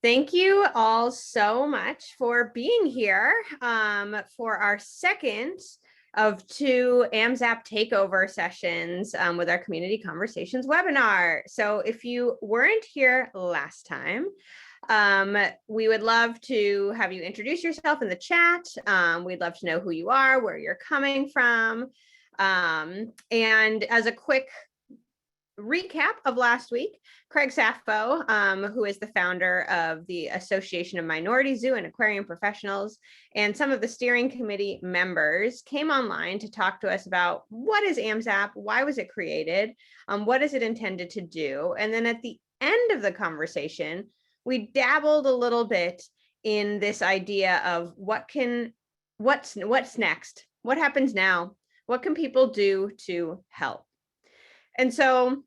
Thank you all so much for being here for our second of two AMZAP takeover sessions with our Community Conversations webinar. So if you weren't here last time, we would love to have you introduce yourself in the chat. We'd love to know who you are, where you're coming from. And as a quick recap of last week, Craig Sappho, who is the founder of the Association of Minority Zoo and Aquarium Professionals, and some of the steering committee members came online to talk to us about what is AMZAP, why was it created, what is it intended to do, and then at the end of the conversation, we dabbled a little bit in this idea of what's next, what happens now, what can people do to help. And so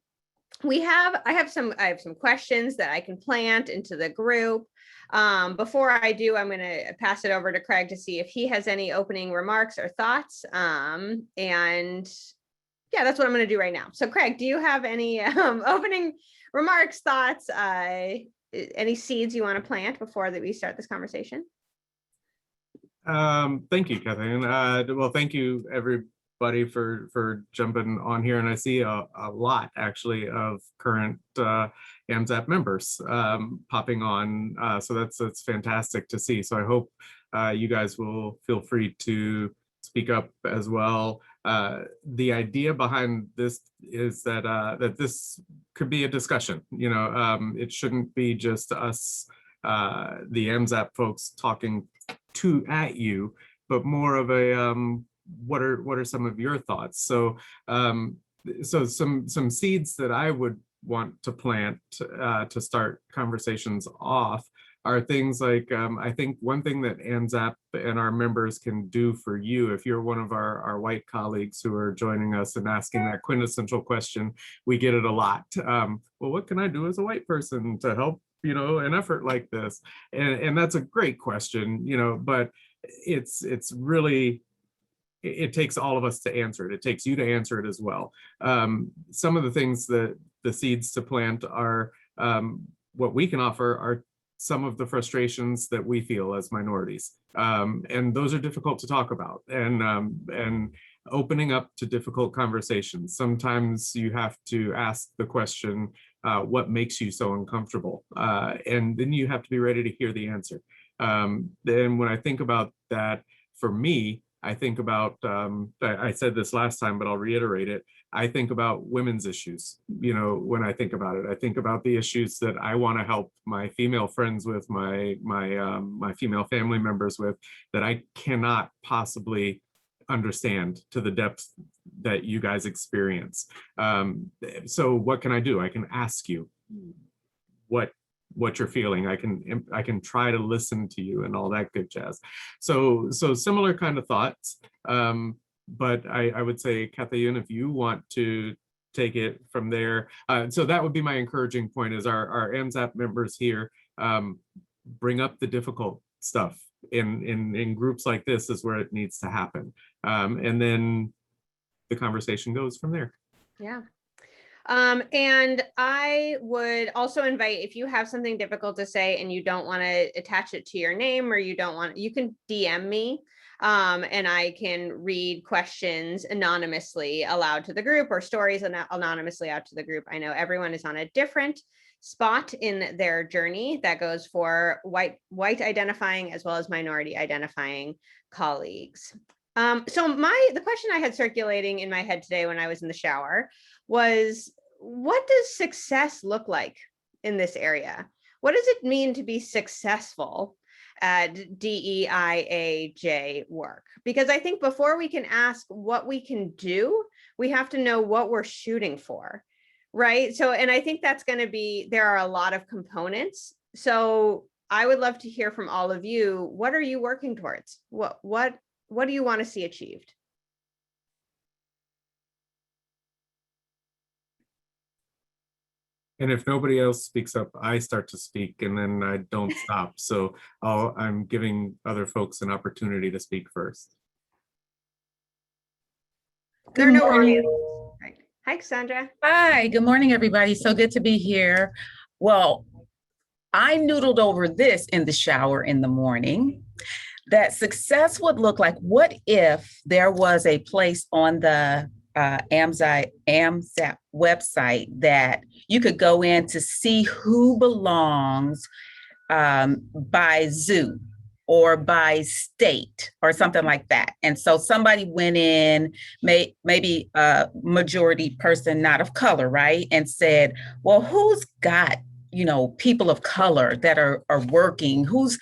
I have some questions that I can plant into the group. Before I do, I'm going to pass it over to Craig to see if he has any opening remarks or thoughts. And yeah, that's what I'm going to do right now. So Craig, do you have any opening remarks, thoughts, any seeds you want to plant before that we start this conversation? Thank you, Kathleen. Well, thank you, everybody, for jumping on here, and I see a lot actually of current AMZAP members popping on, so that's fantastic to see. So I hope you guys will feel free to speak up as well. The idea behind this is that that this could be a discussion. You know, it shouldn't be just us, the AMZAP folks, talking at you, but more of a what are some of your thoughts? So so some seeds that I would want to plant to start conversations off are things like, I think one thing that AMZAP and our members can do for you, if you're one of our white colleagues who are joining us and asking that quintessential question, we get it a lot. Well, what can I do as a white person to help, you know, an effort like this? And that's a great question, you know, but it's really, it takes all of us to answer it. It takes you to answer it as well. Some of the things that the seeds to plant are, what we can offer are some of the frustrations that we feel as minorities. And those are difficult to talk about, and opening up to difficult conversations. Sometimes you have to ask the question, what makes you so uncomfortable? And then you have to be ready to hear the answer. Then when I think about that, for me, I think about, I said this last time, but I'll reiterate it. I think about women's issues. You know, when I think about it, I think about the issues that I want to help my female friends with, my female family members with, that I cannot possibly understand to the depth that you guys experience. So what can I do? I can ask you what you're feeling. I can try to listen to you and all that good jazz. So similar kind of thoughts. But I would say, Kathleen, if you want to take it from there. So that would be my encouraging point, is our AMZAP members here, bring up the difficult stuff in groups like this is where it needs to happen. And then the conversation goes from there. Yeah. And I would also invite, if you have something difficult to say and you don't want to attach it to your name, or you don't want, you can DM me, and I can read questions anonymously aloud to the group, or stories anonymously out to the group. I know everyone is on a different spot in their journey. That goes for white identifying as well as minority identifying colleagues. So the question I had circulating in my head today when I was in the shower was, what does success look like in this area? What does it mean to be successful at DEIAJ work? Because I think before we can ask what we can do, we have to know what we're shooting for, right? So, and I think that's going to be, there are a lot of components. So I would love to hear from all of you. What are you working towards? What do you want to see achieved? And if nobody else speaks up, I start to speak, and then I don't stop. So I'm giving other folks an opportunity to speak first. There are no wrong answers. Right. Hi, Cassandra. Hi, good morning, everybody. So good to be here. Well, I noodled over this in the shower in the morning, that success would look like, what if there was a place on the AMZAP website that you could go in to see who belongs by zoo or by state or something like that. And so somebody went in, maybe a majority person not of color, right? And said, well, who's got people of color that are working, who's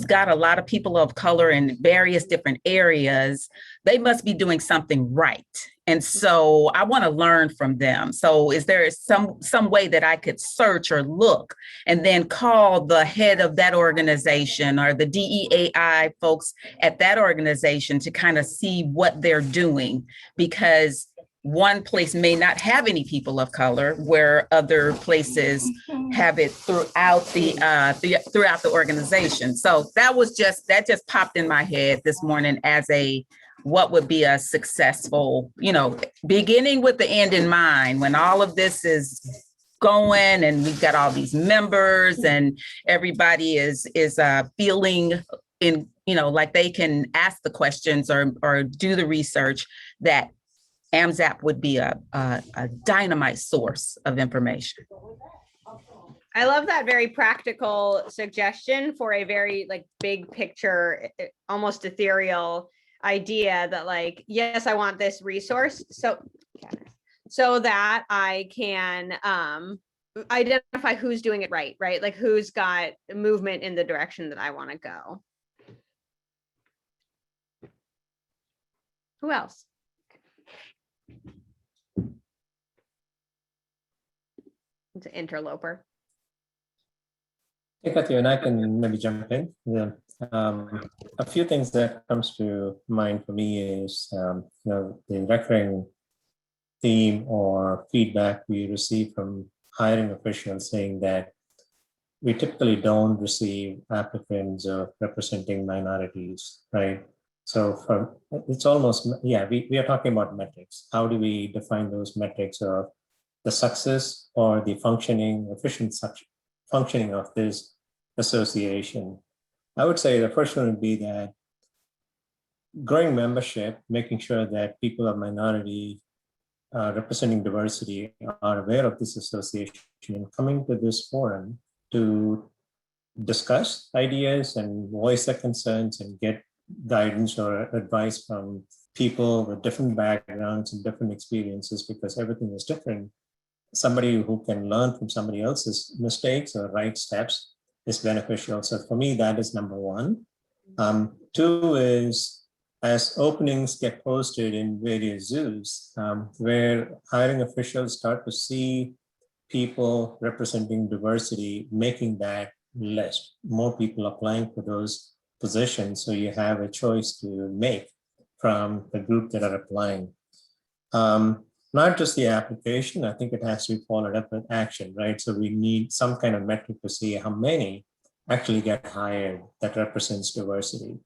got a lot of people of color in various different areas, they must be doing something right. And so I want to learn from them. So is there some way that I could search or look and then call the head of that organization or the DEAI folks at that organization to kind of see what they're doing? Because one place may not have any people of color, where other places have it throughout the organization. So that just popped in my head this morning as what would be a successful, beginning with the end in mind, when all of this is going and we've got all these members and everybody is feeling in, like they can ask the questions or do the research, that AMZAP would be a dynamite source of information. I love that very practical suggestion for a very big picture, almost ethereal idea that yes, I want this resource so that I can identify who's doing it right? Like who's got movement in the direction that I want to go. Who else? It's an interloper. Hey, Kathy, and I can maybe jump in. Yeah. A few things that comes to mind for me is the recurring theme or feedback we receive from hiring officials saying that we typically don't receive applicants representing minorities, right? So it's almost, we are talking about metrics. How do we define those metrics of the success or the efficient functioning of this association? I would say the first one would be that growing membership, making sure that people of minority representing diversity are aware of this association and coming to this forum to discuss ideas and voice their concerns and get guidance or advice from people with different backgrounds and different experiences, because everything is different. Somebody who can learn from somebody else's mistakes or right steps is beneficial. So for me, that is number one. Two is, as openings get posted in various zoos, where hiring officials start to see people representing diversity, making that list, more people applying for those positions. So you have a choice to make from the group that are applying. Not just the application, I think it has to be followed up with action, right? So we need some kind of metric to see how many actually get hired that represents diversity.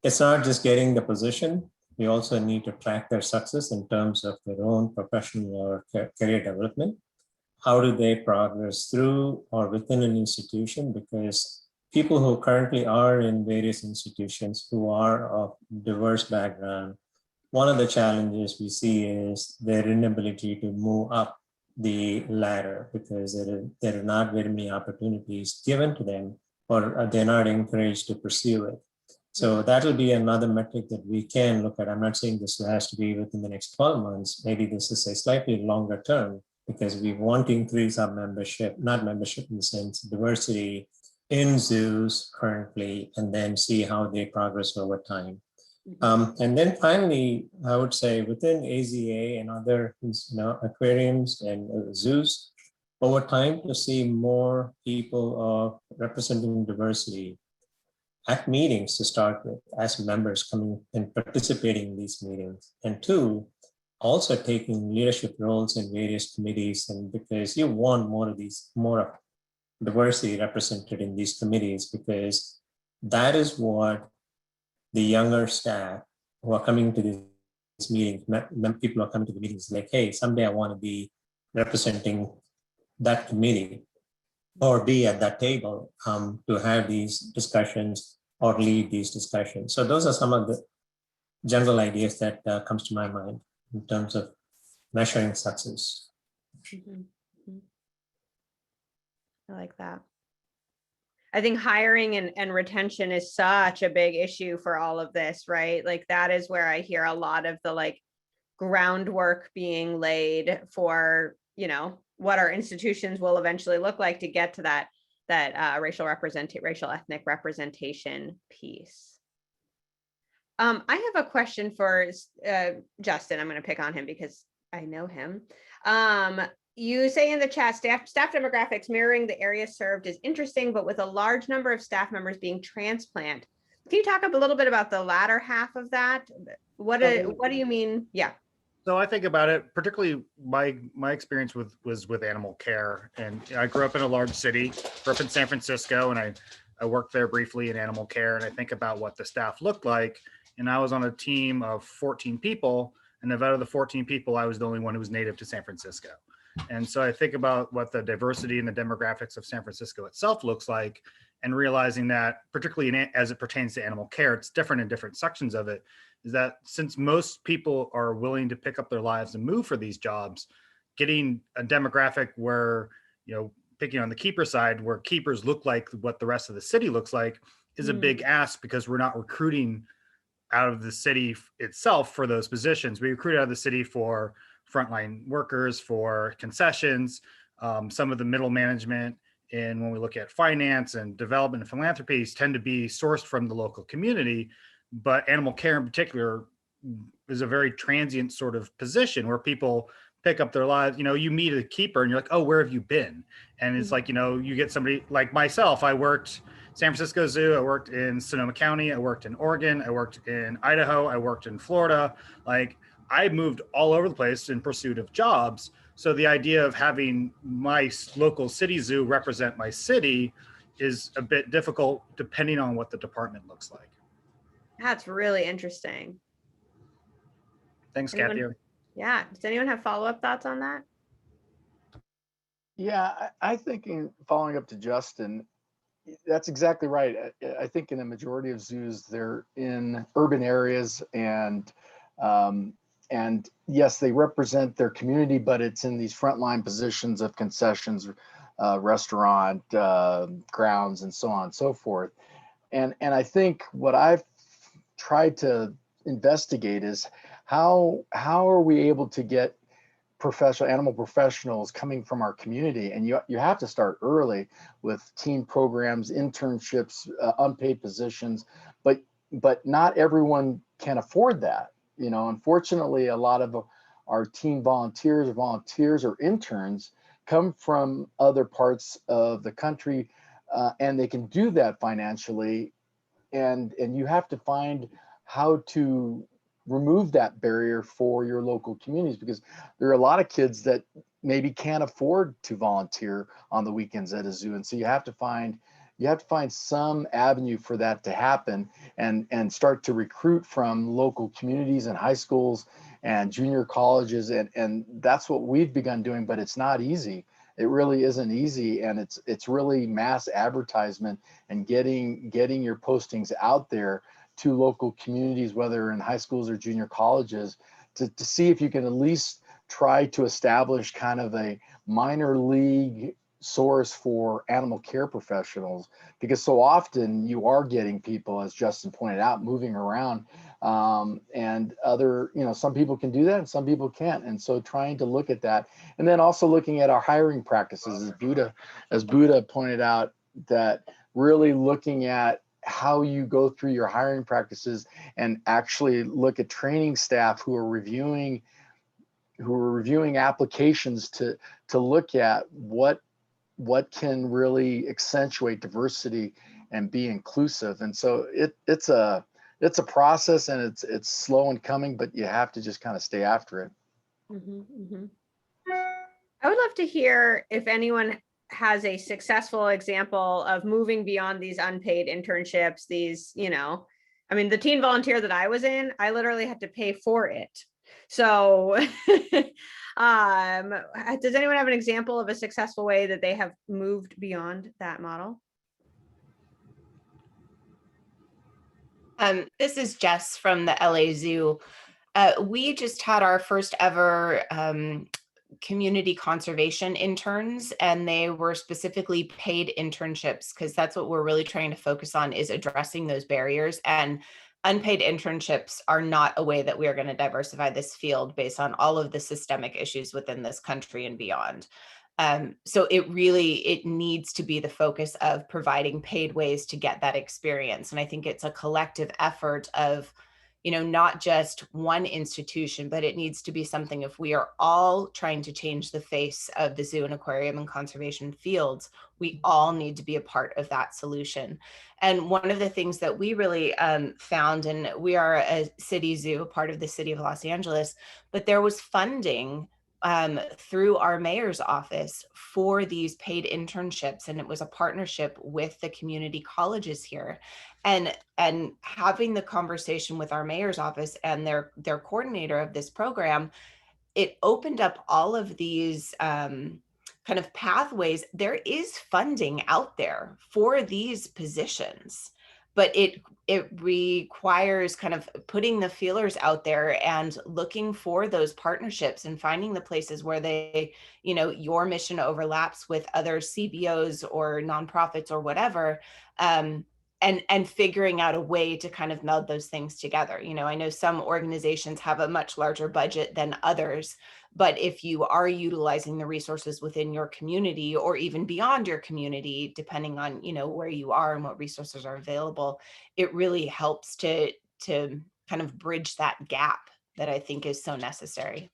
It's not just getting the position, we also need to track their success in terms of their own professional or career development. How do they progress through or within an institution? Because people who currently are in various institutions who are of diverse background, one of the challenges we see is their inability to move up the ladder because there are not very many opportunities given to them, or they're not encouraged to pursue it. So that'll be another metric that we can look at. I'm not saying this has to be within the next 12 months. Maybe this is a slightly longer term, because we want to increase our membership, not membership in the sense of diversity in zoos currently, and then see how they progress over time. And then finally, I would say within AZA and other aquariums and zoos, over time to see more people representing diversity at meetings to start with, as members coming and participating in these meetings. And two, also taking leadership roles in various committees, and because you want more of diversity represented in these committees, because that is what the younger staff who are coming to these meetings, people are coming to the meetings like, hey, someday I want to be representing that committee. or be at that table to have these discussions or lead these discussions. So those are some of the general ideas that comes to my mind in terms of measuring success. Mhm, mhm. I like that. I think hiring and retention is such a big issue for all of this, right? Like that is where I hear a lot of the like groundwork being laid for, you know, what our institutions will eventually look like to get to that racial ethnic representation piece. I have a question for Justin. I'm going to pick on him because I know him. You say in the chat, staff demographics mirroring the area served is interesting, but with a large number of staff members being transplant. Can you talk a little bit about the latter half of that? What do you mean? Yeah. So I think about it, particularly my experience was with animal care. And I grew up in a large city, grew up in San Francisco, and I worked there briefly in animal care. And I think about what the staff looked like. And I was on a team of 14 people. And out of the 14 people, I was the only one who was native to San Francisco. And so I think about what the diversity and the demographics of San Francisco itself looks like, and realizing that, particularly as it pertains to animal care, it's different in different sections of it, is that since most people are willing to pick up their lives and move for these jobs, getting a demographic where, you know, picking on the keeper side, where keepers look like what the rest of the city looks like, is a big ask, because we're not recruiting out of the city itself for those positions. We recruit out of the city for frontline workers, for concessions, some of the middle management. And when we look at finance and development and philanthropies tend to be sourced from the local community, but animal care in particular is a very transient sort of position where people pick up their lives. You know, you meet a keeper and you're like, oh, where have you been? And it's like, you know, you get somebody like myself. I worked San Francisco Zoo, I worked in Sonoma County, I worked in Oregon, I worked in Idaho, I worked in Florida. Like, I moved all over the place in pursuit of jobs. So the idea of having my local city zoo represent my city is a bit difficult depending on what the department looks like. That's really interesting. Thanks, Kathy. Yeah. Does anyone have follow-up thoughts on that? Yeah, I think in following up to Justin, that's exactly right. I think in the majority of zoos, they're in urban areas, and yes, they represent their community, but it's in these frontline positions of concessions, restaurant, grounds, and so on and so forth. And I think what I've tried to investigate is how are we able to get animal professionals coming from our community. And you have to start early with teen programs, internships, unpaid positions, but not everyone can afford that. You know, unfortunately, a lot of our teen volunteers or interns come from other parts of the country, and they can do that financially. And you have to find how to remove that barrier for your local communities, because there are a lot of kids that maybe can't afford to volunteer on the weekends at a zoo. And so you have to find some avenue for that to happen, and start to recruit from local communities and high schools and junior colleges. And that's what we've begun doing, but it's not easy. It really isn't easy. And it's really mass advertisement and getting your postings out there to local communities, whether in high schools or junior colleges, to see if you can at least try to establish kind of a minor league source for animal care professionals, because so often you are getting people, as Justin pointed out, moving around, and other, you know, some people can do that and some people can't. And so trying to look at that, and then also looking at our hiring practices, as Buddha pointed out, that really looking at how you go through your hiring practices and actually look at training staff who are reviewing applications to look at what can really accentuate diversity and be inclusive. And so it's a process, and it's slow in coming, but you have to just kind of stay after it. I would love to hear if anyone has a successful example of moving beyond these unpaid internships, these, you know, I mean, the teen volunteer that I was in, I literally had to pay for it. So Does anyone have an example of a successful way that they have moved beyond that model? This is Jess from the LA Zoo. We just had our first ever community conservation interns, and they were specifically paid internships because that's what we're really trying to focus on, is addressing those barriers. And unpaid internships are not a way that we are going to diversify this field based on all of the systemic issues within this country and beyond. So it needs to be the focus of providing paid ways to get that experience. And I think it's a collective effort of, not just one institution, but it needs to be something, if we are all trying to change the face of the zoo and aquarium and conservation fields, we all need to be a part of that solution. And one of the things that we really found, and we are a city zoo, part of the city of Los Angeles, but there was funding through our mayor's office for these paid internships, and it was a partnership with the community colleges here, and having the conversation with our mayor's office and their coordinator of this program, it opened up all of these kind of pathways. There is funding out there for these positions, but it requires kind of putting the feelers out there and looking for those partnerships and finding the places where they, your mission overlaps with other CBOs or nonprofits or whatever, and figuring out a way to kind of meld those things together. I know some organizations have a much larger budget than others, but if you are utilizing the resources within your community or even beyond your community, depending on, where you are and what resources are available, it really helps to kind of bridge that gap that I think is so necessary.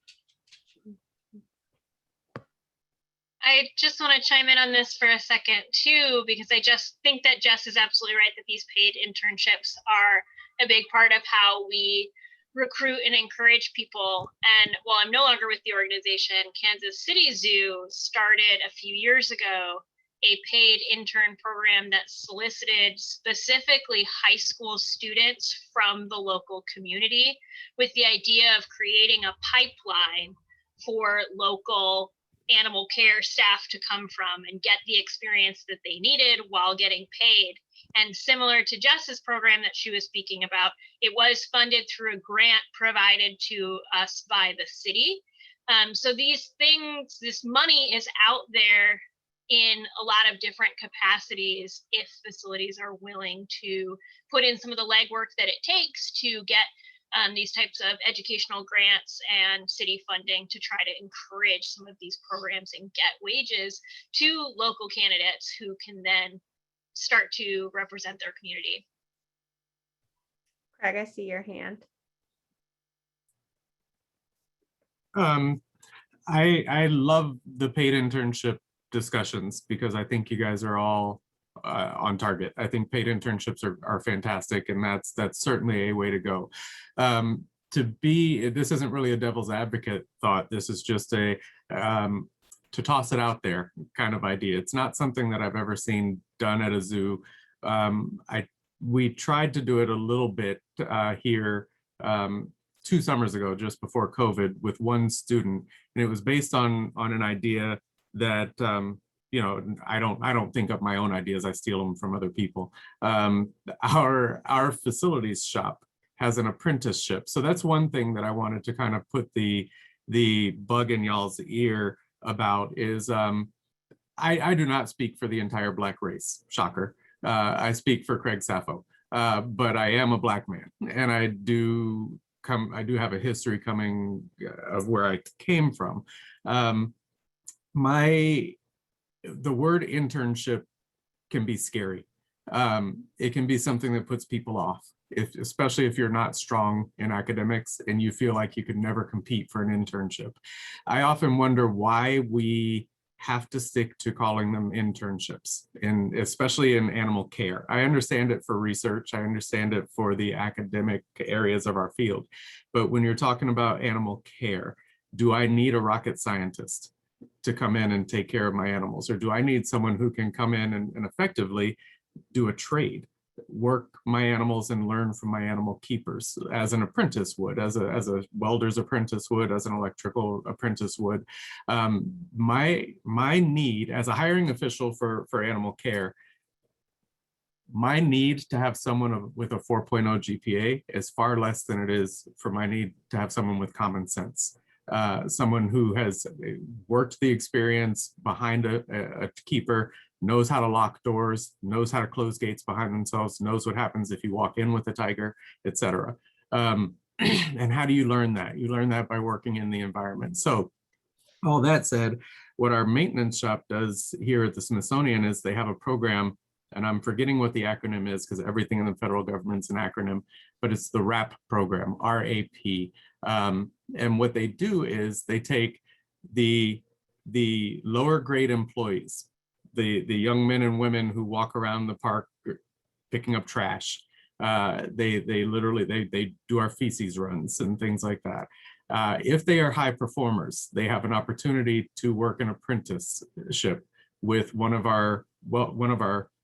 I just want to chime in on this for a second too, because I just think that Jess is absolutely right that these paid internships are a big part of how we recruit and encourage people. And while I'm no longer with the organization, Kansas City Zoo started a few years ago a paid intern program that solicited specifically high school students from the local community with the idea of creating a pipeline for local animal care staff to come from and get the experience that they needed while getting paid. And similar to Jess's program that she was speaking about, it was funded through a grant provided to us by the city. So these things, this money is out there in a lot of different capacities if facilities are willing to put in some of the legwork that it takes to get these types of educational grants and city funding to try to encourage some of these programs and get wages to local candidates who can then start to represent their community. Craig, I see your hand. I love the paid internship discussions because I think you guys are all on target. I think paid internships are fantastic, and that's certainly a way to go. This isn't really a devil's advocate thought. This is just a to toss it out there kind of idea. It's not something that I've ever seen done at a zoo. We tried to do it a little bit here 2 summers ago, just before COVID, with one student, and it was based on an idea that I don't think of my own ideas. I steal them from other people. Our facilities shop has an apprenticeship, so that's one thing that I wanted to kind of put the bug in y'all's ear about is I do not speak for the entire Black race. Shocker. I speak for Craig Sappho, but I am a Black man, and I do have a history coming of where I came from. The word internship can be scary. It can be something that puts people off, especially if you're not strong in academics and you feel like you could never compete for an internship. I often wonder why we have to stick to calling them internships, and especially in animal care. I understand it for research. I understand it for the academic areas of our field. But when you're talking about animal care, do I need a rocket scientist to come in and take care of my animals? Or do I need someone who can come in and effectively do a trade? work my animals and learn from my animal keepers as an apprentice would, as a welder's apprentice would, as an electrical apprentice would. My need as a hiring official for animal care, my need to have someone with a 4.0 GPA is far less than it is for my need to have someone with common sense. Someone who has worked the experience behind a keeper, knows how to lock doors, knows how to close gates behind themselves, knows what happens if you walk in with a tiger, etc. And how do you learn that? You learn that by working in the environment. So all that said, what our maintenance shop does here at the Smithsonian is they have a program, and I'm forgetting what the acronym is because everything in the federal government's an acronym, but it's the RAP program, R-A-P. And what they do is they take the lower grade employees, the young men and women who walk around the park picking up trash. They do our feces runs and things like that. If they are high performers, they have an opportunity to work an apprenticeship with one of our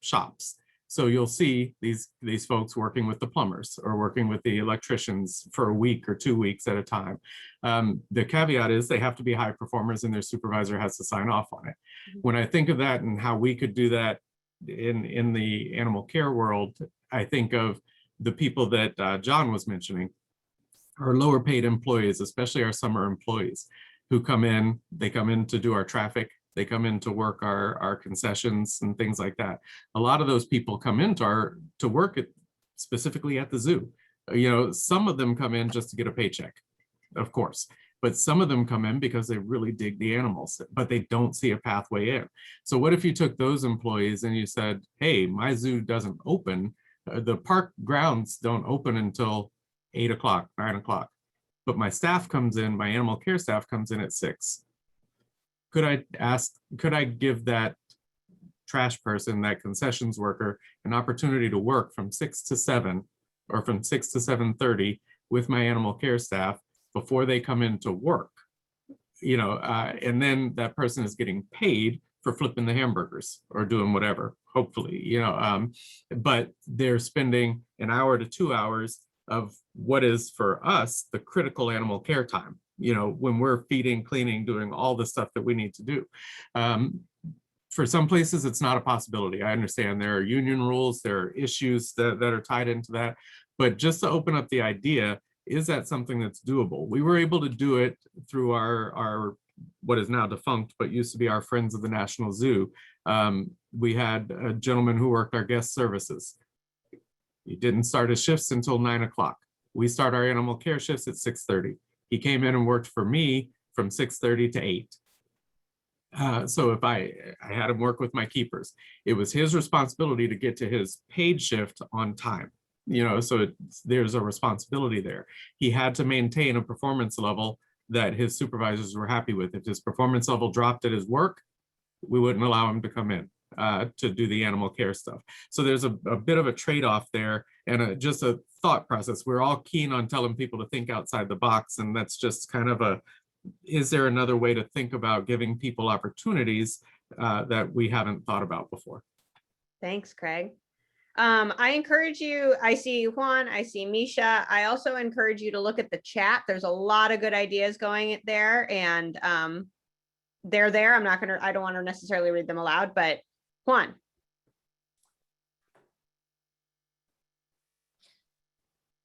shops. So you'll see these folks working with the plumbers or working with the electricians for a week or 2 weeks at a time. The caveat is they have to be high performers and their supervisor has to sign off on it. When I think of that and how we could do that in the animal care world, I think of the people that John was mentioning, our lower paid employees, especially our summer employees who come in, they come in to do our traffic, they come in to work our concessions and things like that. A lot of those people come in to work specifically at the zoo. You know, some of them come in just to get a paycheck, of course, but some of them come in because they really dig the animals, but they don't see a pathway in. So what if you took those employees and you said, hey, my zoo doesn't open, the park grounds don't open until 8 o'clock, 9 o'clock, but my staff comes in, my animal care staff comes in at 6. Could I give that trash person, that concessions worker, an opportunity to work from 6 to 7 or from 6 to 7:30 with my animal care staff before they come in to work? You know, and then that person is getting paid for flipping the hamburgers or doing whatever, hopefully, you know, but they're spending an hour to 2 hours of what is for us the critical animal care time, you know, when we're feeding, cleaning, doing all the stuff that we need to do. For some places, it's not a possibility. I understand there are union rules, there are issues that are tied into that, but just to open up the idea, is that something that's doable? We were able to do it through our what is now defunct, but used to be our Friends of the National Zoo. We had a gentleman who worked our guest services. He didn't start his shifts until 9 o'clock. We start our animal care shifts at 6:30. He came in and worked for me from 6:30 to 8. So if I had him work with my keepers, it was his responsibility to get to his paid shift on time. You know, so there's a responsibility there. He had to maintain a performance level that his supervisors were happy with. If his performance level dropped at his work, we wouldn't allow him to come in to do the animal care stuff. So there's a bit of a trade-off there and just a thought process. We're all keen on telling people to think outside the box, and that's just kind of is there another way to think about giving people opportunities that we haven't thought about before? Thanks, Craig. I encourage you, I see Juan, I see Misha. I also encourage you to look at the chat. There's a lot of good ideas going there, and they're there. I don't want to necessarily read them aloud, but Juan.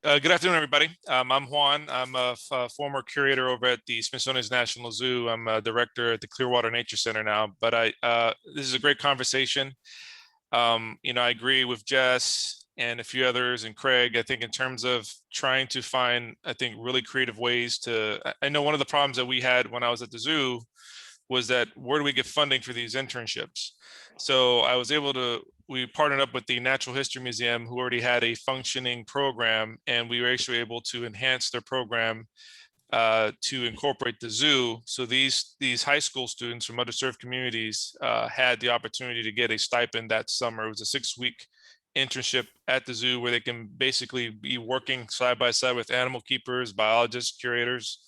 Good afternoon, everybody. I'm Juan. I'm a former curator over at the Smithsonian's National Zoo. I'm a director at the Clearwater Nature Center now, but this is a great conversation. You know, I agree with Jess and a few others and Craig. I think in terms of trying to find, I think, really creative ways I know one of the problems that we had when I was at the zoo was that where do we get funding for these internships? So I was able to, we partnered up with the Natural History Museum, who already had a functioning program, and we were actually able to enhance their program to incorporate the zoo. So these high school students from underserved communities had the opportunity to get a stipend that summer. It was a 6-week internship at the zoo where they can basically be working side by side with animal keepers, biologists, curators,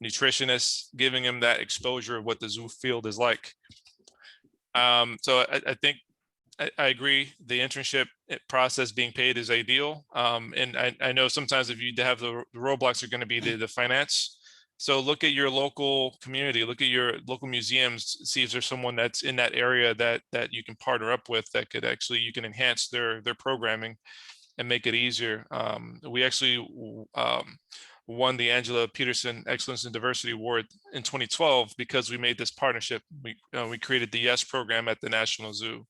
nutritionists, giving them that exposure of what the zoo field is like. So I think I agree. The internship process being paid is ideal. And I know sometimes if you have the roadblocks are going to be the finance. So look at your local community, look at your local museums, see if there's someone that's in that area that you can partner up with that could actually, you can enhance their programming and make it easier. We actually won the Angela Peterson Excellence in Diversity Award in 2012 because we made this partnership. We created the YES program at the National Zoo,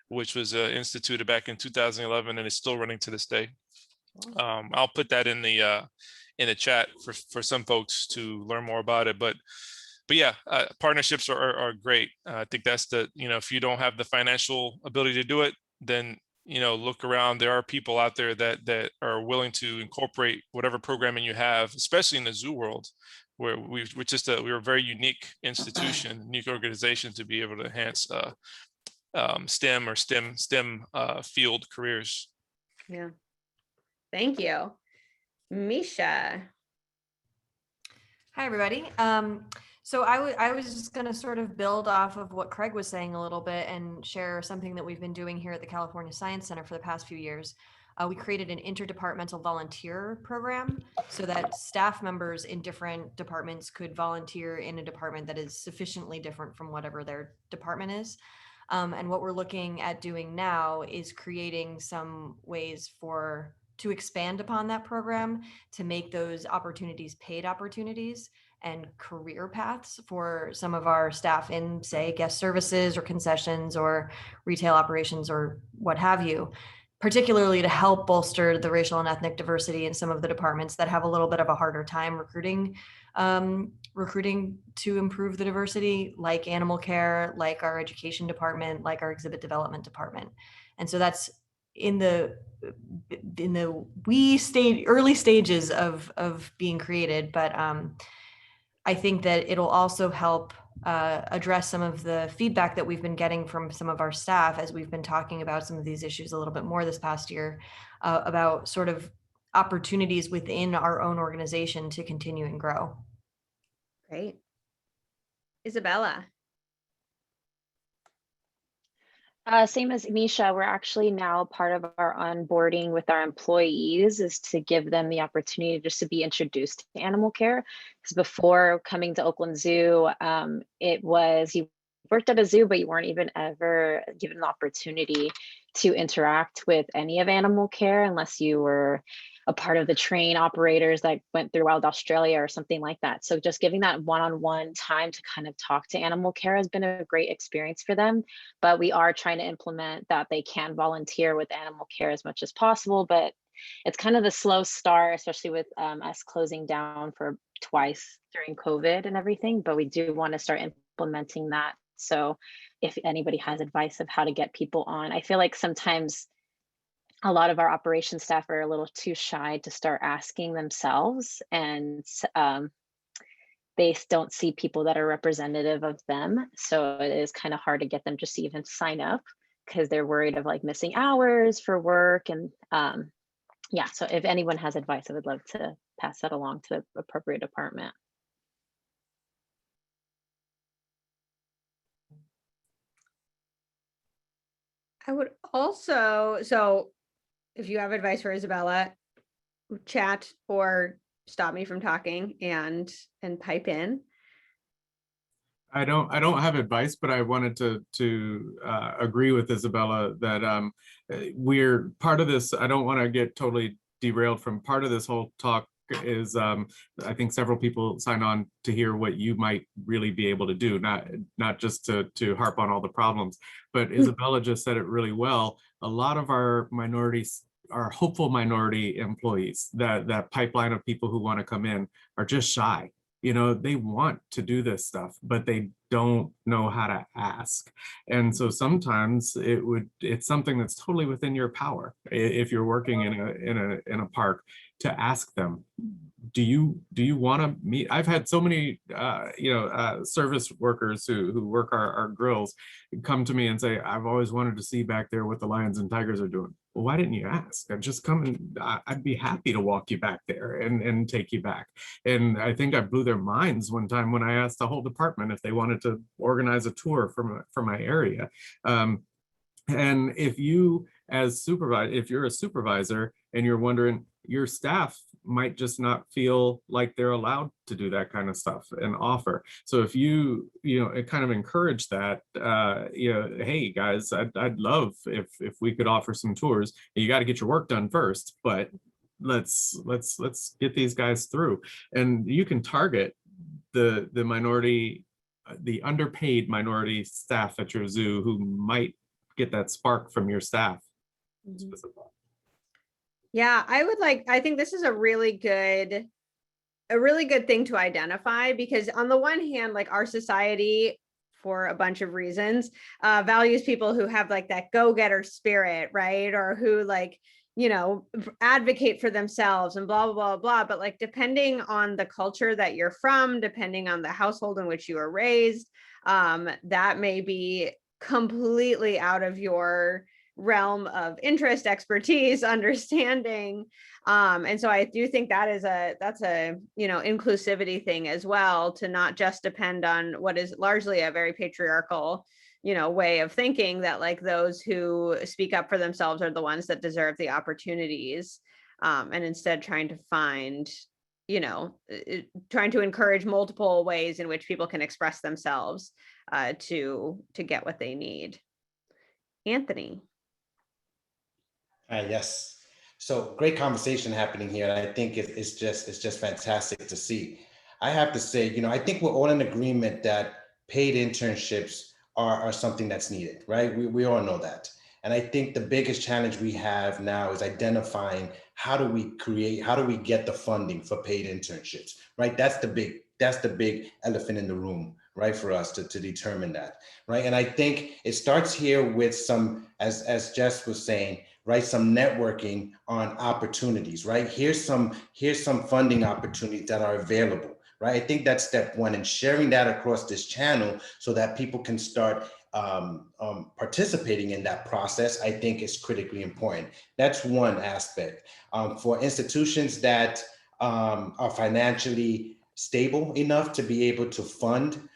which was instituted back in 2011 and is still running to this day. I'll put that in the chat for some folks to learn more about it. But yeah, partnerships are great. I think that's if you don't have the financial ability to do it, then look around. There are people out there that are willing to incorporate whatever programming you have, especially in the zoo world, where we're a very unique institution, unique organization to be able to enhance STEM or STEM field careers. Yeah. Thank you. Misha. Hi, everybody. So I was just going to sort of build off of what Craig was saying a little bit and share something that we've been doing here at the California Science Center for the past few years. We created an interdepartmental volunteer program so that staff members in different departments could volunteer in a department that is sufficiently different from whatever their department is. And what we're looking at doing now is creating some ways to expand upon that program to make those opportunities paid opportunities and career paths for some of our staff in, say, guest services or concessions or retail operations or what have you, particularly to help bolster the racial and ethnic diversity in some of the departments that have a little bit of a harder time recruiting to improve the diversity, like animal care, like our education department, like our exhibit development department. And so that's in the early stages of being created, but I think that it'll also help address some of the feedback that we've been getting from some of our staff as we've been talking about some of these issues a little bit more this past year about sort of opportunities within our own organization to continue and grow. Great. Isabella. Same as Misha, we're actually now part of our onboarding with our employees is to give them the opportunity just to be introduced to animal care. Because before coming to Oakland Zoo, it was you worked at a zoo, but you weren't even ever given the opportunity to interact with any of animal care unless you were a part of the train operators that went through Wild Australia or something like that. So just giving that one-on-one time to kind of talk to animal care has been a great experience for them. But we are trying to implement that they can volunteer with animal care as much as possible. But it's kind of the slow start, especially with us closing down for twice during COVID and everything. But we do want to start implementing that. So if anybody has advice of how to get people on, I feel like sometimes a lot of our operations staff are a little too shy to start asking themselves, and they don't see people that are representative of them. So it is kind of hard to get them just to even sign up because they're worried of like missing hours for work. And yeah, so if anyone has advice, I would love to pass that along to the appropriate department. I would also, so if you have advice for Isabella, chat or stop me from talking and pipe in. I don't have advice, but I wanted to agree with Isabella that we're part of this. I don't want to get totally derailed from part of this whole talk is I think several people signed on to hear what you might really be able to do, not just to harp on all the problems, but Isabella just said it really well. A lot of our minorities, our hopeful minority employees, that pipeline of people who want to come in are just shy. You know, they want to do this stuff, but they don't know how to ask. And so sometimes it's something that's totally within your power if you're working in a park to ask them, do you want to meet? I've had so many service workers who work our grills come to me and say, I've always wanted to see back there what the lions and tigers are doing. Well, why didn't you ask? I'd just come and I'd be happy to walk you back there and take you back. And I think I blew their minds one time when I asked the whole department if they wanted to organize a tour from my area. And if you if you're a supervisor and you're wondering, your staff might just not feel like they're allowed to do that kind of stuff and offer. So if you kind of encourage that, hey guys, I'd love if we could offer some tours. You got to get your work done first, but let's get these guys through. And you can target the minority, the underpaid minority staff at your zoo who might get that spark from your staff. Yeah, I think this is a really good thing to identify, because on the one hand, like, our society, for a bunch of reasons, values people who have like that go-getter spirit, right? Or who, like, advocate for themselves and blah, blah, blah, blah. But like, depending on the culture that you're from, depending on the household in which you were raised, that may be completely out of your realm of interest, expertise, understanding. And so I do think that's a inclusivity thing as well, to not just depend on what is largely a very patriarchal way of thinking, that like those who speak up for themselves are the ones that deserve the opportunities, and instead trying to find, trying to encourage multiple ways in which people can express themselves to get what they need. Anthony. Yes. So great conversation happening here. And I think it's just fantastic to see. I have to say, I think we're all in agreement that paid internships are something that's needed, right? We all know that. And I think the biggest challenge we have now is identifying how do we get the funding for paid internships, right? That's the big elephant in the room, right? For us to determine that, right? And I think it starts here with some, as Jess was saying, right? Some networking on opportunities, right? Here's some funding opportunities that are available, right? I think that's step one, and sharing that across this channel so that people can start participating in that process, I think is critically important. That's one aspect. For institutions that are financially stable enough to be able to fund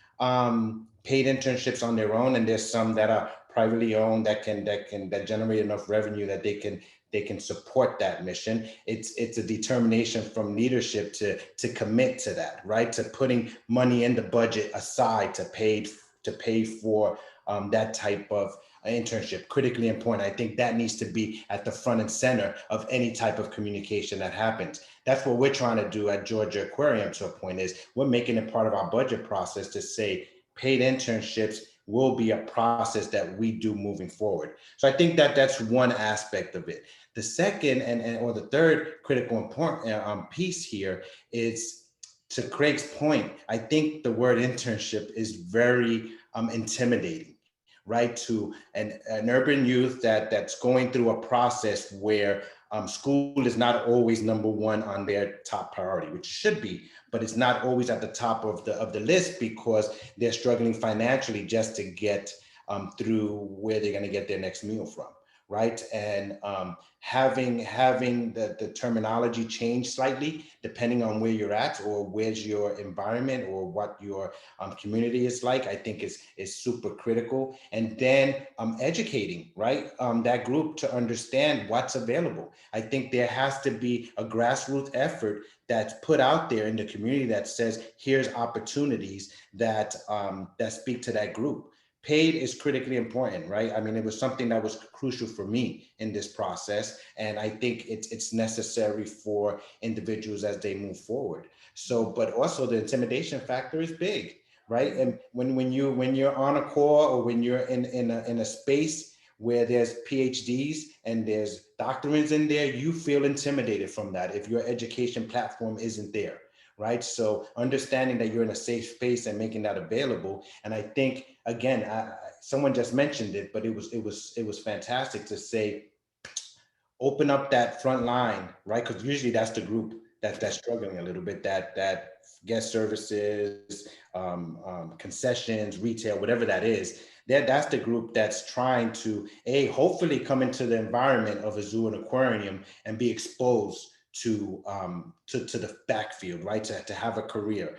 paid internships on their own, and there's some that are privately owned that generate enough revenue that they can support that mission. It's a determination from leadership to commit to that, right? To putting money in the budget aside to pay for that type of internship. Critically important. I think that needs to be at the front and center of any type of communication that happens. That's what we're trying to do at Georgia Aquarium, to a point, is we're making it part of our budget process to say paid internships will be a process that we do moving forward. So I think that that's one aspect of it. The second or the third critical important piece here is, to Craig's point, I think the word internship is very intimidating, right? To an urban youth that's going through a process where school is not always number one on their top priority, which should be, but it's not always at the top of the list because they're struggling financially just to get through where they're going to get their next meal from, right? And having the terminology change slightly depending on where you're at or where's your environment or what your community is like, I think is super critical. And then educating, right? That group to understand what's available. I think there has to be a grassroots effort that's put out there in the community that says, here's opportunities that speak to that group. Paid is critically important, right? I mean, it was something that was crucial for me in this process. And I think it's necessary for individuals as they move forward. So, but also the intimidation factor is big, right? And when you're on a call or when you're in a space where there's PhDs and there's doctorates in there, you feel intimidated from that if your education platform isn't there, right? So understanding that you're in a safe space and making that available. And I think, again, someone just mentioned it, but it was fantastic to say, open up that front line, right? Because usually that's the group that's struggling a little bit, that guest services, concessions, retail, whatever that is. That's the group that's trying to hopefully come into the environment of a zoo and aquarium and be exposed to the backfield, right? To have a career.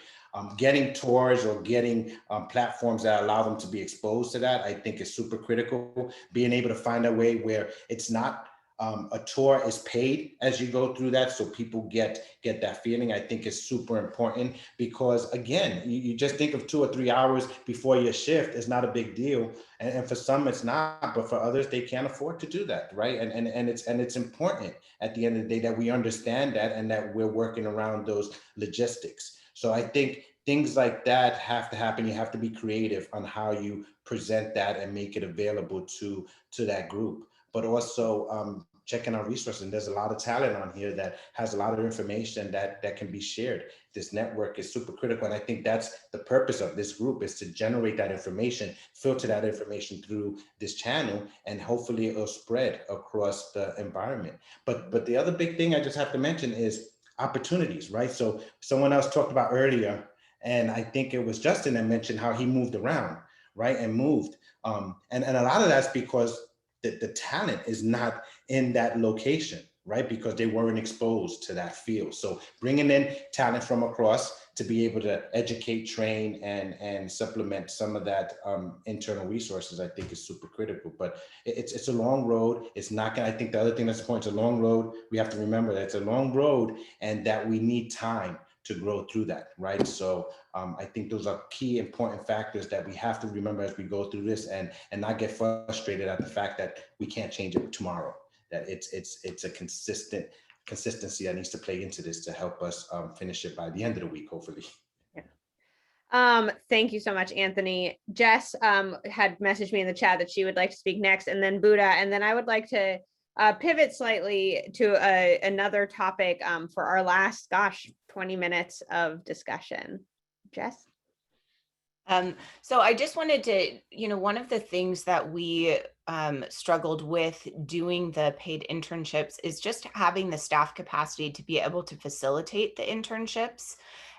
Getting tours or getting platforms that allow them to be exposed to that, I think is super critical. Being able to find a way where it's not a tour is paid as you go through that, so people get that feeling, I think is super important, because again, you just think of 2 or 3 hours before your shift is not a big deal, and for some it's not, but for others they can't afford to do that, right? And it's important at the end of the day that we understand that and that we're working around those logistics. So I think things like that have to happen. You have to be creative on how you present that and make it available to that group, but also checking our resources. And there's a lot of talent on here that has a lot of information that can be shared. This network is super critical. And I think that's the purpose of this group, is to generate that information, filter that information through this channel, and hopefully it'll spread across the environment. But the other big thing I just have to mention is opportunities, right? So someone else talked about earlier, and I think it was Justin that mentioned how he moved around, right? And moved. And a lot of that's because the talent is not in that location, right? Because they weren't exposed to that field. So bringing in talent from across to be able to educate, train, and supplement some of that internal resources, I think is super critical. But it's a long road. It's not gonna, I think the other thing that's important, it's a long road. We have to remember that it's a long road and that we need time to grow through that, right? So I think those are key important factors that we have to remember as we go through this, and not get frustrated at the fact that we can't change it tomorrow. That it's a consistency that needs to play into this to help us finish it by the end of the week, hopefully. Thank you so much, Anthony. Jess had messaged me in the chat that she would like to speak next, and then Buddha, and then I would like to pivot slightly to another topic for our last, 20 minutes of discussion. Jess? So I just wanted to, one of the things that we struggled with doing the paid internships is just having the staff capacity to be able to facilitate the internships.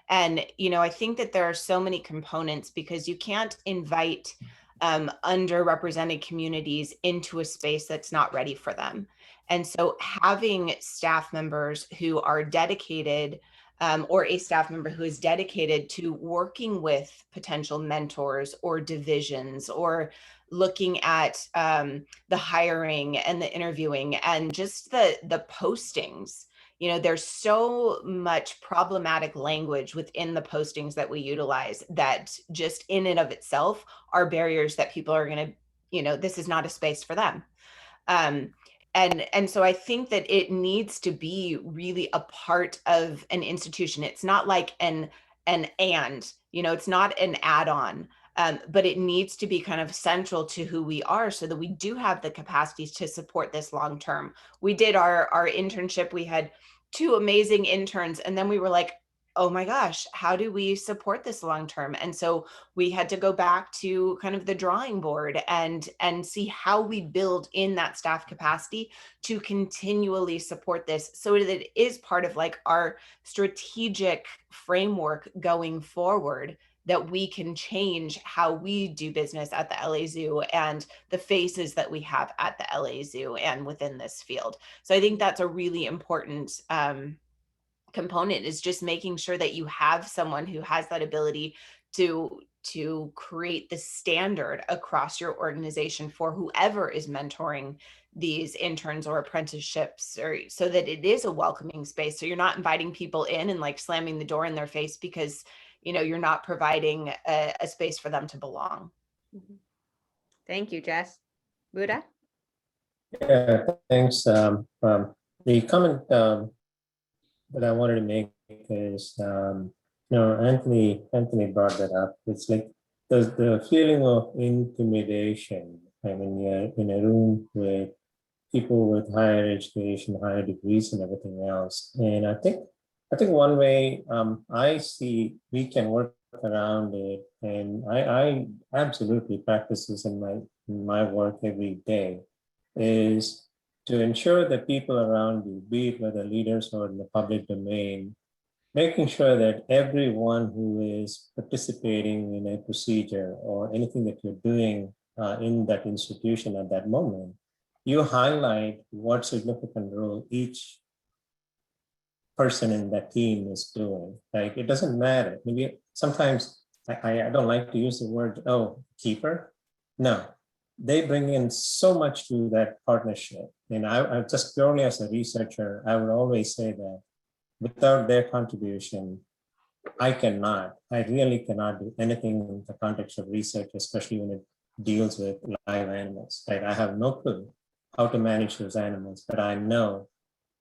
And, I think that there are so many components, because you can't invite underrepresented communities into a space that's not ready for them. And so having staff members who are dedicated, or a staff member who is dedicated to working with potential mentors or divisions, or looking at the hiring and the interviewing and just the postings. There's so much problematic language within the postings that we utilize that just in and of itself are barriers that people are going to, this is not a space for them. And so I think that it needs to be really a part of an institution. It's not like it's not an add-on, but it needs to be kind of central to who we are, so that we do have the capacities to support this long-term. We did our internship. We had 2 amazing interns, and then we were like, oh my gosh, how do we support this long-term? And so we had to go back to kind of the drawing board and see how we build in that staff capacity to continually support this, so that it is part of like our strategic framework going forward, that we can change how we do business at the LA Zoo and the faces that we have at the LA Zoo and within this field. So I think that's a really important component, is just making sure that you have someone who has that ability to create the standard across your organization for whoever is mentoring these interns or apprenticeships, or so that it is a welcoming space. So you're not inviting people in and like slamming the door in their face because you're not providing a space for them to belong. Thank you, Jess. Buddha? Yeah, thanks. The comment that I wanted to make is, Anthony brought that up. It's like the feeling of intimidation when you're in a room with people with higher education, higher degrees, and everything else. And I think one way I see we can work around it, and I absolutely practice this in my work every day, is to ensure that people around you, be it whether leaders or in the public domain, making sure that everyone who is participating in a procedure or anything that you're doing in that institution at that moment, you highlight what significant role each person in that team is doing. Like, it doesn't matter. Maybe sometimes I don't like to use the word, oh, keeper. No, they bring in so much to that partnership. And I just purely as a researcher, I would always say that without their contribution, I really cannot do anything in the context of research, especially when it deals with live animals, right? I have no clue how to manage those animals, but I know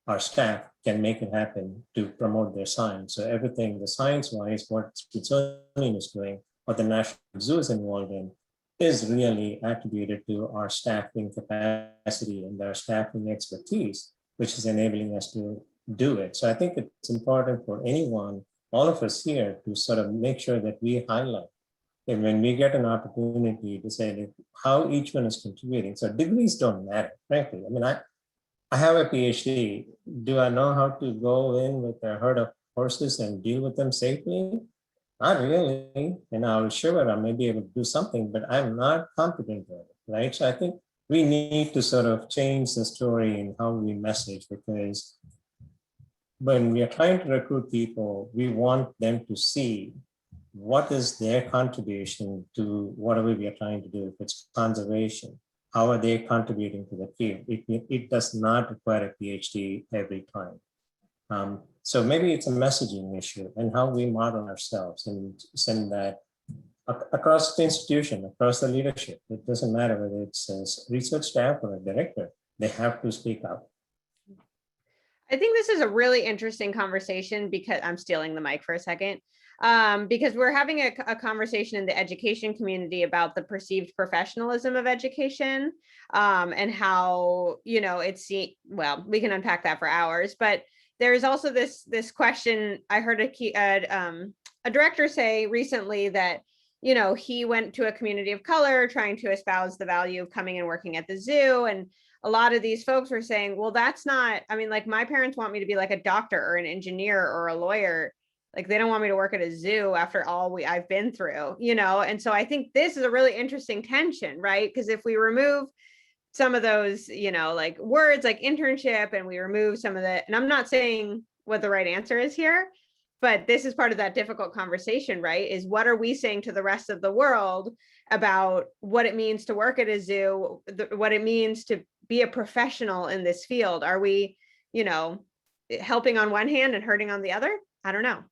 our staff can make it happen to promote their science. So everything, the science-wise, what Smithsonian is doing, what the National Zoo is involved in, is really attributed to our staffing capacity and our staffing expertise, which is enabling us to do it. So I think it's important for anyone, all of us here, to sort of make sure that we highlight, and when we get an opportunity to say how each one is contributing. So degrees don't matter, frankly. I mean, I have a PhD. Do I know how to go in with a herd of horses and deal with them safely? Not really. And I'll sure I may be able to do something, but I'm not competent at it, right? So I think we need to sort of change the story in how we message, because when we are trying to recruit people, we want them to see what is their contribution to whatever we are trying to do. If it's conservation, how are they contributing to the field? It does not require a PhD every time. So maybe it's a messaging issue and how we model ourselves and send that across the institution, across the leadership. It doesn't matter whether it's a research staff or a director, they have to speak up. I think this is a really interesting conversation because I'm stealing the mic for a second. Because we're having a conversation in the education community about the perceived professionalism of education, and how, well, we can unpack that for hours, but there's also this question. I heard a director say recently that, he went to a community of color trying to espouse the value of coming and working at the zoo. And a lot of these folks were saying, well, that's not, I mean, like, my parents want me to be like a doctor or an engineer or a lawyer. Like, they don't want me to work at a zoo after all I've been through, And so I think this is a really interesting tension, right? Because if we remove some of those, like words like internship, and we remove some of the, and I'm not saying what the right answer is here, but this is part of that difficult conversation, right? Is what are we saying to the rest of the world about what it means to work at a zoo, what it means to be a professional in this field? Are we, helping on one hand and hurting on the other? I don't know.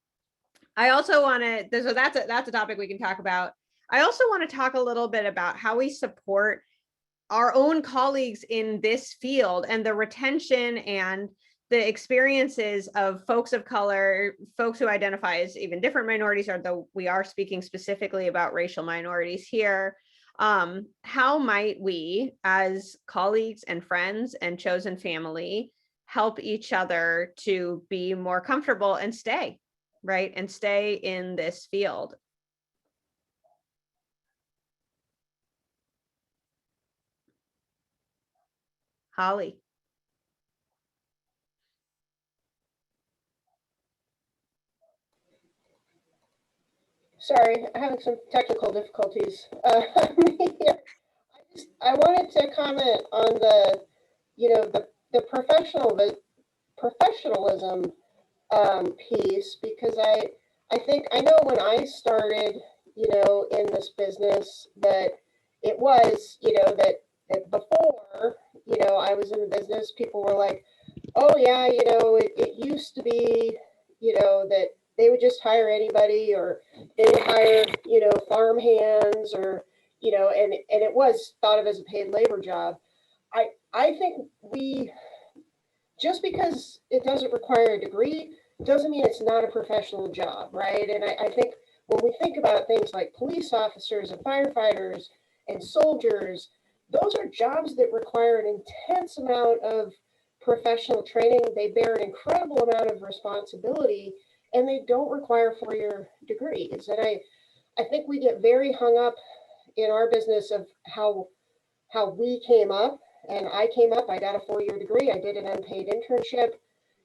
I also want to, so that's a topic we can talk about. I also want to talk a little bit about how we support our own colleagues in this field and the retention and the experiences of folks of color, folks who identify as even different minorities, although we are speaking specifically about racial minorities here. How might we, as colleagues and friends and chosen family, help each other to be more comfortable and stay? Right? And stay in this field. Holly. Sorry, I'm having some technical difficulties. I wanted to comment on the professionalism piece, because I think I know when I started, in this business, that it was, that before, I was in the business, people were like, oh yeah, it used to be, that they would just hire anybody, or they would hire, farm hands, or, and it was thought of as a paid labor job. I think just because it doesn't require a degree doesn't mean it's not a professional job, right? And I think when we think about things like police officers and firefighters and soldiers, those are jobs that require an intense amount of professional training. They bear an incredible amount of responsibility, and they don't require four-year degrees. And I think we get very hung up in our business of how we came up. And I came up, I got a four-year degree, I did an unpaid internship,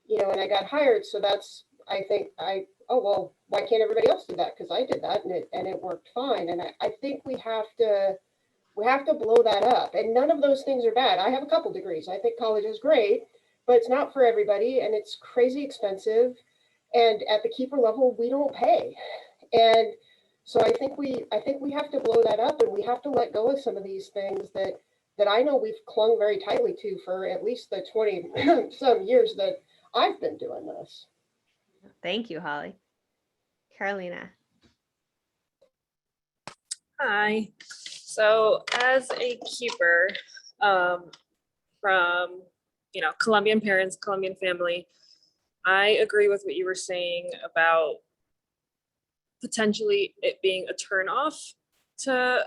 and I got hired. So that's, I think oh, well, why can't everybody else do that? Because I did that and it worked fine. And I think we have to blow that up. And none of those things are bad. I have a couple degrees. I think college is great, but it's not for everybody, and it's crazy expensive. And at the keeper level, we don't pay. And so I think we have to blow that up, and we have to let go of some of these things that I know we've clung very tightly to for at least the 20 some years that I've been doing this. Thank you, Holly. Carolina. Hi. So as a keeper from, Colombian parents, Colombian family, I agree with what you were saying about potentially it being a turnoff to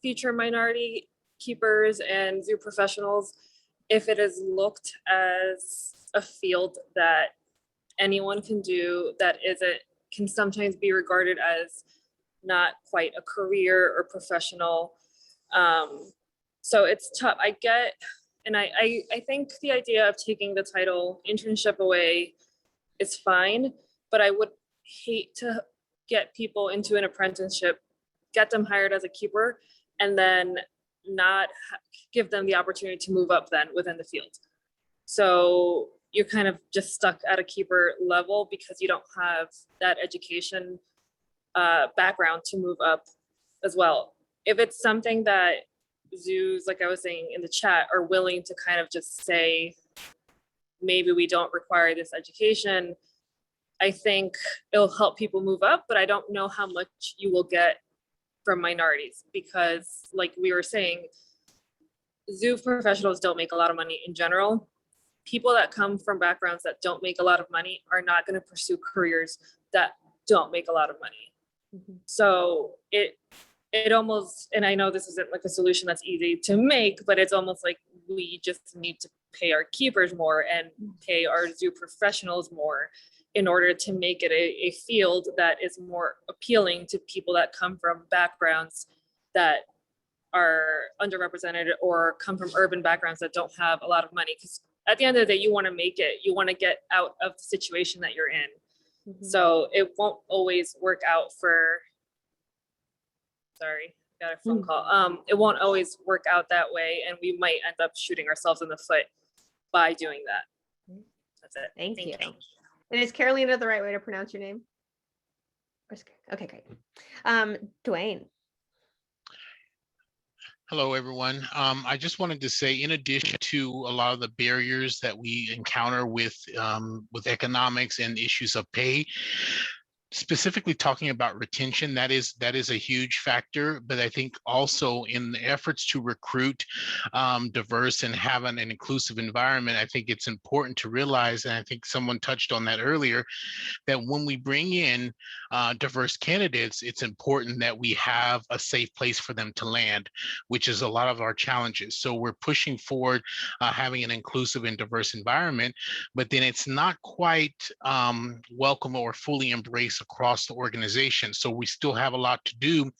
future minority keepers and zoo professionals if it is looked as a field that anyone can do that can sometimes be regarded as not quite a career or professional. So it's tough. I get, and I think the idea of taking the title internship away is fine, but I would hate to get people into an apprenticeship, get them hired as a keeper, and then not give them the opportunity to move up then within the field. So you're kind of just stuck at a keeper level because you don't have that education background to move up as well. If it's something that zoos, like I was saying in the chat, are willing to kind of just say, maybe we don't require this education, I think it'll help people move up, but I don't know how much you will get from minorities because, like we were saying, zoo professionals don't make a lot of money in general. People that come from backgrounds that don't make a lot of money are not going to pursue careers that don't make a lot of money. Mm-hmm. So it almost, and I know this isn't like a solution that's easy to make, but it's almost like we just need to pay our keepers more and pay our zoo professionals more in order to make it a field that is more appealing to people that come from backgrounds that are underrepresented or come from urban backgrounds that don't have a lot of money. Because at the end of the day, you want to make it, you want to get out of the situation that you're in. Mm-hmm. So it won't always work out for, sorry, got a phone call. It won't always work out that way. And we might end up shooting ourselves in the foot by doing that. That's it. Thank you. And is Carolina the right way to pronounce your name? Okay, great. Dwayne. Hello, everyone. I just wanted to say, in addition to a lot of the barriers that we encounter with economics and issues of pay, specifically talking about retention, that is a huge factor. But I think also in the efforts to recruit diverse and have an inclusive environment, I think it's important to realize, and I think someone touched on that earlier, that when we bring in diverse candidates, it's important that we have a safe place for them to land, which is a lot of our challenges. So we're pushing forward having an inclusive and diverse environment, but then it's not quite welcome or fully embraced across the organization. So we still have a lot to do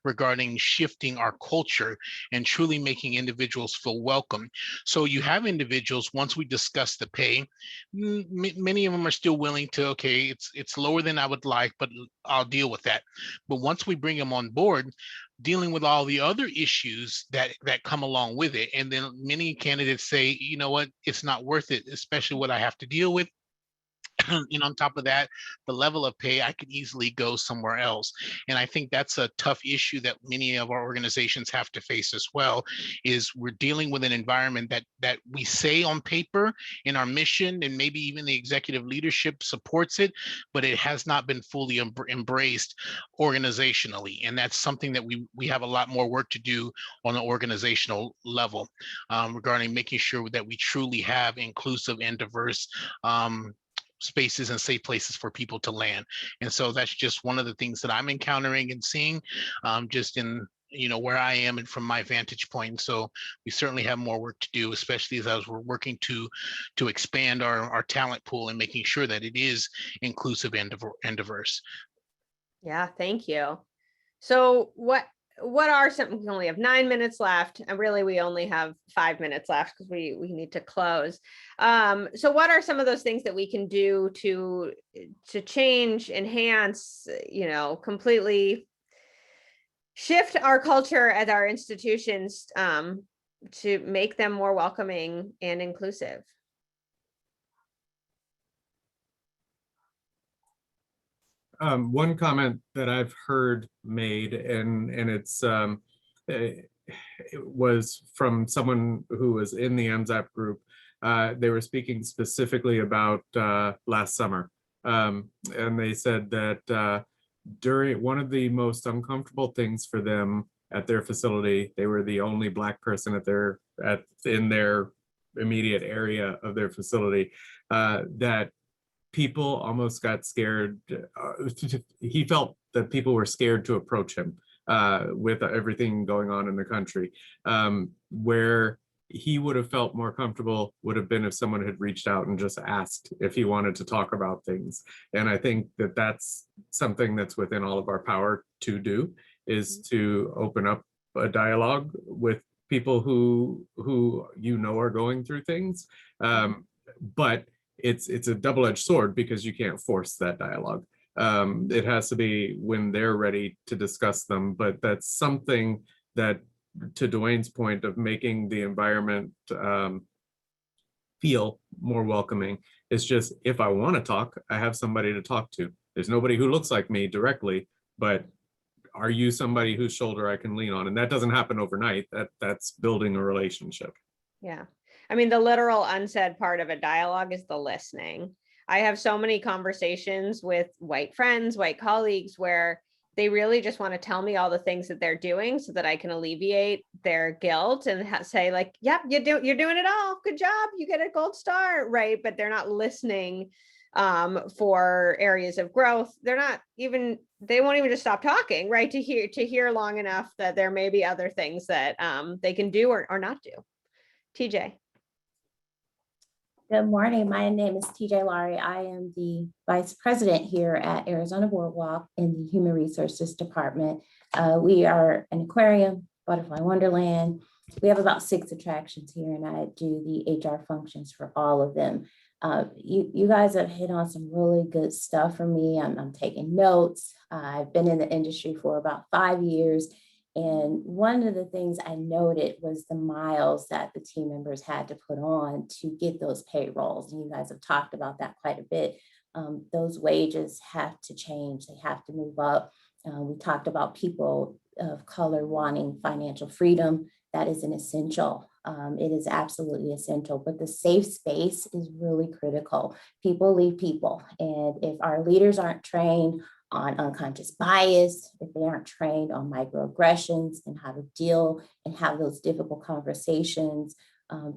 regarding shifting our culture and truly making individuals feel welcome. So you have individuals, once we discuss the pay, many of them are still willing to, okay, it's lower than I would like, but I'll deal with that. But once we bring them on board, dealing with all the other issues that come along with it, and then many candidates say, you know what, it's not worth it, especially what I have to deal with. And on top of that, the level of pay, I could easily go somewhere else. And I think that's a tough issue that many of our organizations have to face as well, is we're dealing with an environment that we say on paper in our mission, and maybe even the executive leadership supports it, but it has not been fully embraced organizationally. And that's something that we have a lot more work to do on an organizational level regarding making sure that we truly have inclusive and diverse spaces and safe places for people to land. And so that's just one of the things that I'm encountering and seeing just in, where I am and from my vantage point. So we certainly have more work to do, especially as we're working to expand our talent pool and making sure that it is inclusive and diverse. Yeah, thank you. So what are some, we only have 9 minutes left, and really we only have 5 minutes left because we need to close. So what are some of those things that we can do to change, enhance, completely shift our culture at our institutions to make them more welcoming and inclusive? One comment that I've heard made, and it was from someone who was in the AMZAP group. They were speaking specifically about last summer. And they said that during one of the most uncomfortable things for them at their facility, they were the only Black person in their immediate area of their facility, that people almost got scared. He felt that people were scared to approach him with everything going on in the country. Where he would have felt more comfortable would have been if someone had reached out and just asked if he wanted to talk about things. And I think that that's something that's within all of our power to do, is to open up a dialogue with people who are going through things. But it's a double-edged sword, because you can't force that dialogue. It has to be when they're ready to discuss them. But that's something that, to Dwayne's point of making the environment feel more welcoming, is just, if I want to talk, I have somebody to talk to. There's nobody who looks like me directly, but are you somebody whose shoulder I can lean on? And that doesn't happen overnight. That's building a relationship. Yeah. I mean, the literal unsaid part of a dialogue is the listening. I have so many conversations with white friends, white colleagues, where they really just want to tell me all the things that they're doing so that I can alleviate their guilt and say, like, yep, you're doing it all. Good job. You get a gold star, right? But they're not listening for areas of growth. They won't even just stop talking, right? To hear long enough that there may be other things that they can do or not do. TJ. Good morning. My name is TJ Laurie. I am the Vice President here at Arizona Boardwalk in the Human Resources Department. We are an aquarium, butterfly wonderland. We have about 6 attractions here, and I do the HR functions for all of them. You guys have hit on some really good stuff for me. I'm taking notes. I've been in the industry for about 5 years. And one of the things I noted was the miles that the team members had to put on to get those payrolls. And you guys have talked about that quite a bit. Those wages have to change. They have to move up. We talked about people of color wanting financial freedom. That is an essential. It is absolutely essential, but the safe space is really critical. People lead people. And if our leaders aren't trained on unconscious bias, if they aren't trained on microaggressions and how to deal and have those difficult conversations,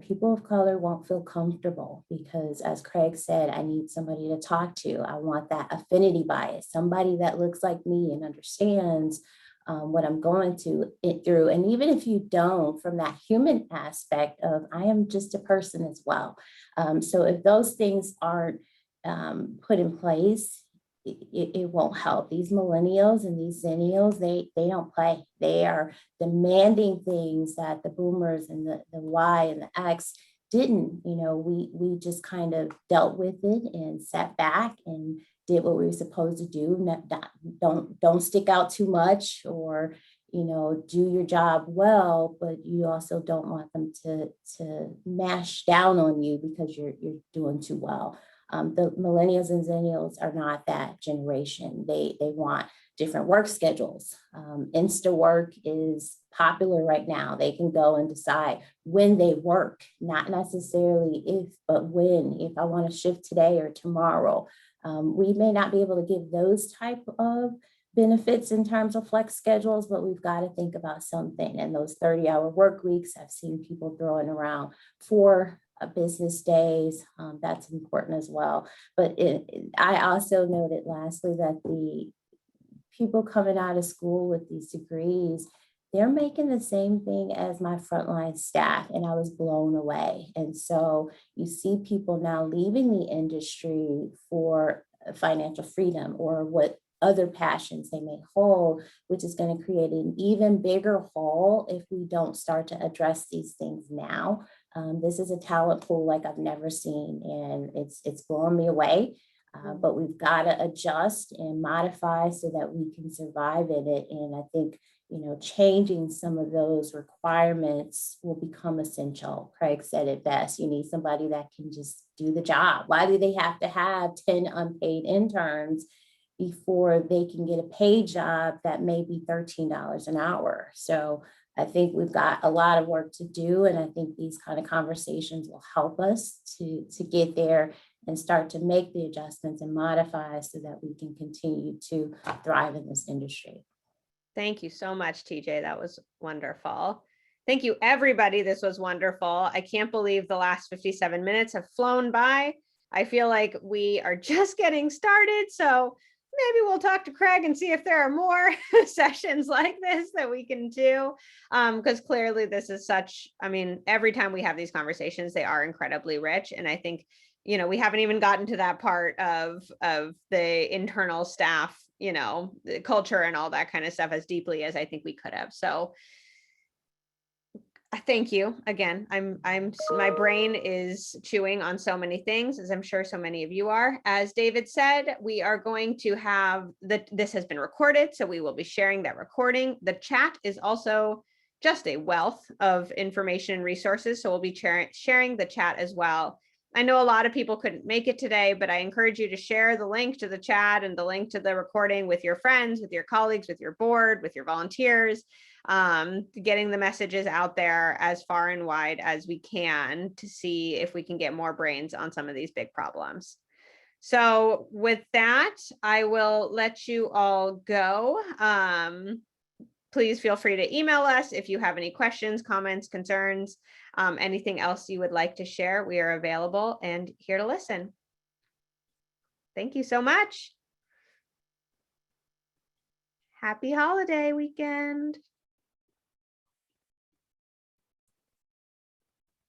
people of color won't feel comfortable, because, as Craig said, I need somebody to talk to. I want that affinity bias, somebody that looks like me and understands what I'm going through. And even if you don't, from that human aspect of, I am just a person as well. So if those things aren't put in place, it won't help. These millennials and these zennials, they don't play. They are demanding things that the boomers and the Y and the X didn't. We just kind of dealt with it and sat back and did what we were supposed to do. Don't stick out too much, or do your job well, but you also don't want them to mash down on you because you're doing too well. The millennials and zennials are not that generation. They want different work schedules. Insta work is popular right now. They can go and decide when they work, not necessarily if, but when. If I want to shift today or tomorrow. We may not be able to give those type of benefits in terms of flex schedules, but we've got to think about something. And those 30-hour work weeks, I've seen people throwing around 4 business days. That's important as well. But I also noted lastly that the people coming out of school with these degrees, they're making the same thing as my frontline staff, and I was blown away. And so you see people now leaving the industry for financial freedom or what other passions they may hold, which is going to create an even bigger hole if we don't start to address these things now. This is a talent pool like I've never seen, and it's blowing me away. But we've got to adjust and modify so that we can survive in it. And I think, changing some of those requirements will become essential. Craig said it best. You need somebody that can just do the job. Why do they have to have 10 unpaid interns before they can get a paid job that may be $13 an hour. So I think we've got a lot of work to do. And I think these kind of conversations will help us to get there and start to make the adjustments and modify so that we can continue to thrive in this industry. Thank you so much, TJ. That was wonderful. Thank you, everybody. This was wonderful. I can't believe the last 57 minutes have flown by. I feel like we are just getting started. So maybe we'll talk to Craig and see if there are more sessions like this that we can do. Because clearly this is such, I mean, every time we have these conversations, they are incredibly rich. And I think, you know, we haven't even gotten to that part of the internal staff, you know, the culture and all that kind of stuff as deeply as I think we could have. So thank you again. My brain is chewing on so many things, as I'm sure so many of you are. As David said, we are going to have this has been recorded, so we will be sharing that recording. The chat is also just a wealth of information and resources, so we'll be sharing the chat as well. I know a lot of people couldn't make it today, but I encourage you to share the link to the chat and the link to the recording with your friends, with your colleagues, with your board, with your volunteers, getting the messages out there as far and wide as we can to see if we can get more brains on some of these big problems. So with that, I will let you all go. Please feel free to email us if you have any questions, comments, concerns, anything else you would like to share. We are available and here to listen. Thank you so much. Happy holiday weekend.